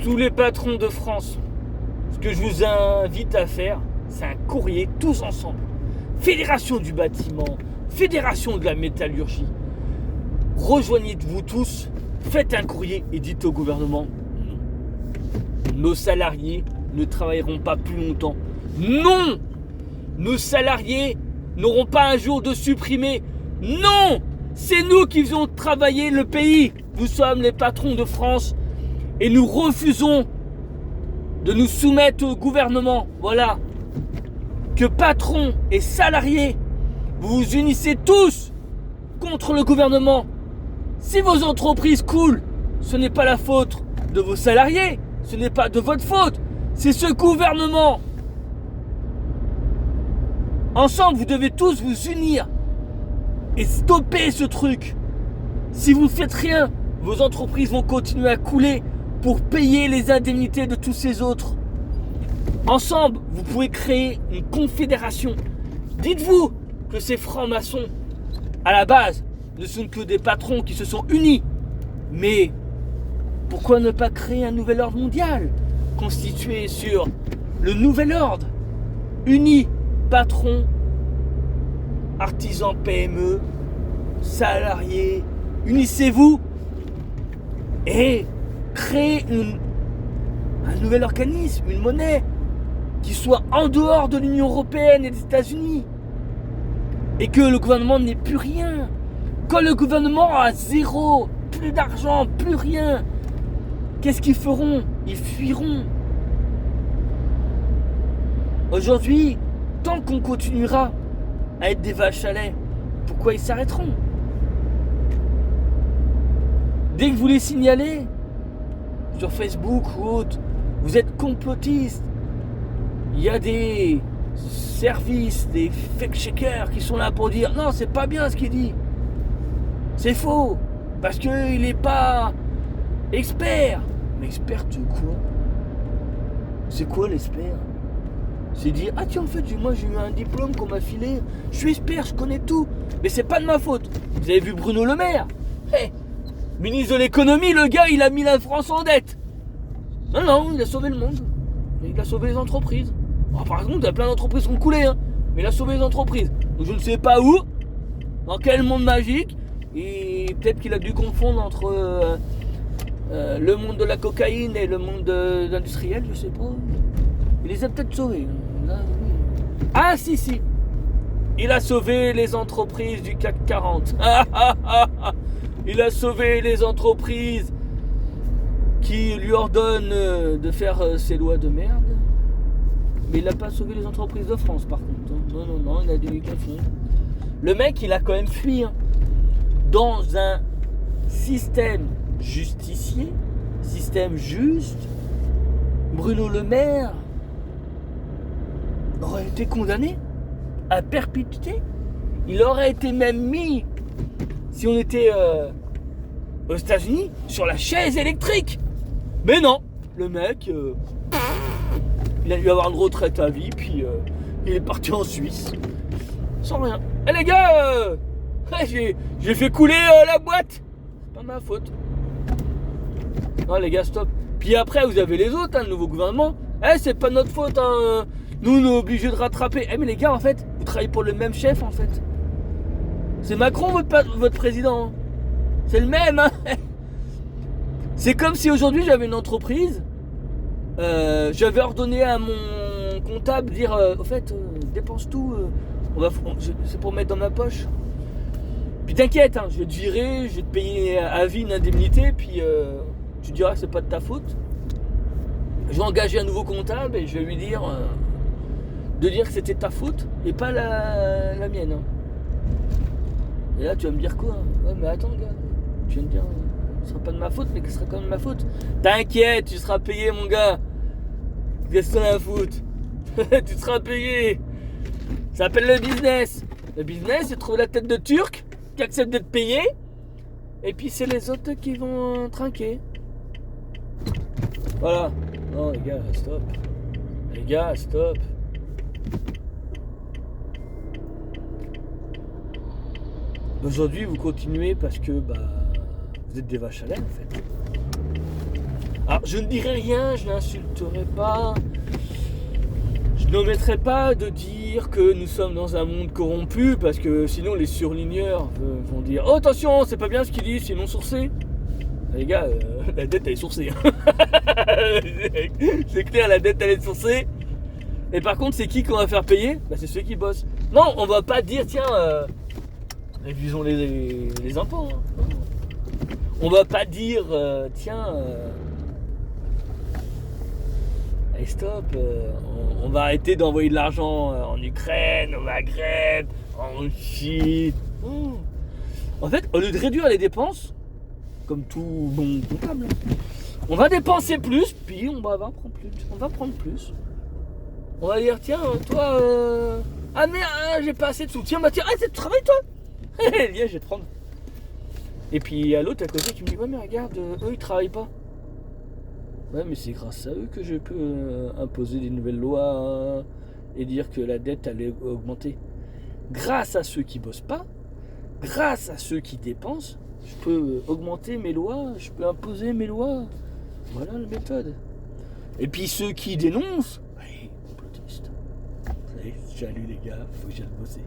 tous les patrons de France, ce que je vous invite à faire, c'est un courrier tous ensemble. Fédération du bâtiment, Fédération de la métallurgie. Rejoignez-vous tous, faites un courrier et dites au gouvernement non. Nos salariés ne travailleront pas plus longtemps. Non! Nos salariés n'auront pas un jour de supprimer. Non! C'est nous qui faisons travailler le pays. Nous sommes les patrons de France et nous refusons de nous soumettre au gouvernement. Voilà. Que patrons et salariés, vous vous unissez tous contre le gouvernement. Si vos entreprises coulent, ce n'est pas la faute de vos salariés, ce n'est pas de votre faute, c'est ce gouvernement. Ensemble, vous devez tous vous unir et stopper ce truc. Si vous ne faites rien, vos entreprises vont continuer à couler pour payer les indemnités de tous ces autres. Ensemble, vous pouvez créer une confédération. Dites-vous que ces francs-maçons, à la base, ne sont que des patrons qui se sont unis. Mais pourquoi ne pas créer un nouvel ordre mondial constitué sur le nouvel ordre, uni, patrons, artisans, PME, salariés, unissez-vous et créez un nouvel organisme, une monnaie qui soit en dehors de l'Union européenne et des États-Unis. Et que le gouvernement n'ait plus rien. Quand le gouvernement a zéro, plus d'argent, plus rien, qu'est-ce qu'ils feront? Ils fuiront. Aujourd'hui, tant qu'on continuera à être des vaches à lait, pourquoi ils s'arrêteront? Dès que vous les signalez sur Facebook ou autre, vous êtes complotistes. Il y a des services, des fact-checkers qui sont là pour dire non, c'est pas bien ce qu'il dit. C'est faux. Parce qu'il n'est pas expert. Mais expert de quoi? C'est quoi l'expert? C'est dire ah tiens, en fait, moi j'ai eu un diplôme qu'on m'a filé. Je suis expert, je connais tout. Mais c'est pas de ma faute. Vous avez vu Bruno Le Maire? Ministre de l'économie, le gars, il a mis la France en dette. Non, il a sauvé le monde. Il a sauvé les entreprises. Bon, par contre, il y a plein d'entreprises qui ont coulé, hein. Mais il a sauvé les entreprises. Donc je ne sais pas où, dans quel monde magique. Et peut-être qu'il a dû confondre entre le monde de la cocaïne et le monde industriel, je sais pas. Il les a peut-être sauvés. Là, oui. Ah si. Il a sauvé les entreprises du CAC 40. Il a sauvé les entreprises qui lui ordonnent de faire ses lois de merde. Mais il n'a pas sauvé les entreprises de France, par contre. Non, il a dû confondre. Le mec, il a quand même fui dans un système justicier, système juste. Bruno Le Maire aurait été condamné à perpétuité. Il aurait été même mis, si on était aux États-Unis, sur la chaise électrique. Mais non, le mec, il a dû avoir une retraite à vie, puis il est parti en Suisse, sans rien. Eh les gars, j'ai fait couler la boîte. C'est pas ma faute. Non les gars, stop. Puis après, vous avez les autres, le nouveau gouvernement. C'est pas notre faute, Nous, on est obligés de rattraper. Mais les gars, en fait, vous travaillez pour le même chef, en fait. C'est Macron, votre président. C'est le même, C'est comme si aujourd'hui, j'avais une entreprise. J'avais ordonné à mon comptable de dire au fait, dépense tout. C'est pour mettre dans ma poche. Puis t'inquiète, je vais te virer, je vais te payer à vie une indemnité. Puis tu diras que c'est pas de ta faute. Je vais engager un nouveau comptable et je vais lui dire de dire que c'était ta faute et pas la mienne. Et là tu vas me dire quoi? Ouais mais attends gars, tu vas me dire ce sera pas de ma faute mais que ce sera quand même de ma faute. T'inquiète, tu seras payé mon gars. Qu'est-ce que t'en as à foutre? Tu seras payé. Ça s'appelle le business. Le business c'est trouver la tête de Turc qui accepte d'être payé. Et puis c'est les autres qui vont trinquer. Voilà. Non les gars, stop. Les gars, stop. Aujourd'hui, vous continuez parce que vous êtes des vaches à lait en fait. Alors, je ne dirai rien, je n'insulterai pas. Je n'omettrai pas de dire que nous sommes dans un monde corrompu, parce que sinon les surligneurs vont dire oh, attention, c'est pas bien ce qu'ils disent, c'est non sourcé. Les gars, la dette elle est sourcée. C'est clair, la dette elle est sourcée. Et par contre, c'est qui qu'on va faire payer? Bah, c'est ceux qui bossent. Non, on va pas dire tiens, réduisons les impôts. Hein. On va pas dire tiens, allez stop, on va arrêter d'envoyer de l'argent en Ukraine, au Maghreb, en Chine. En fait, au lieu de réduire les dépenses, comme tout bon comptable, on va dépenser plus, puis on va prendre plus. On va prendre plus. On va dire tiens, toi, ah merde, j'ai pas assez de sous. Tiens, bah tiens, arrête de travailler toi. Viens, je vais te prendre. Et puis il y a l'autre à côté qui me dit ouais mais regarde, eux ils travaillent pas. Ouais mais c'est grâce à eux que je peux imposer des nouvelles lois et dire que la dette allait augmenter. Grâce à ceux qui bossent pas, grâce à ceux qui dépensent, je peux augmenter mes lois, je peux imposer mes lois. Voilà la méthode. Et puis ceux qui dénoncent, ouais, complotistes. Salut les gars, faut que j'aille bosser.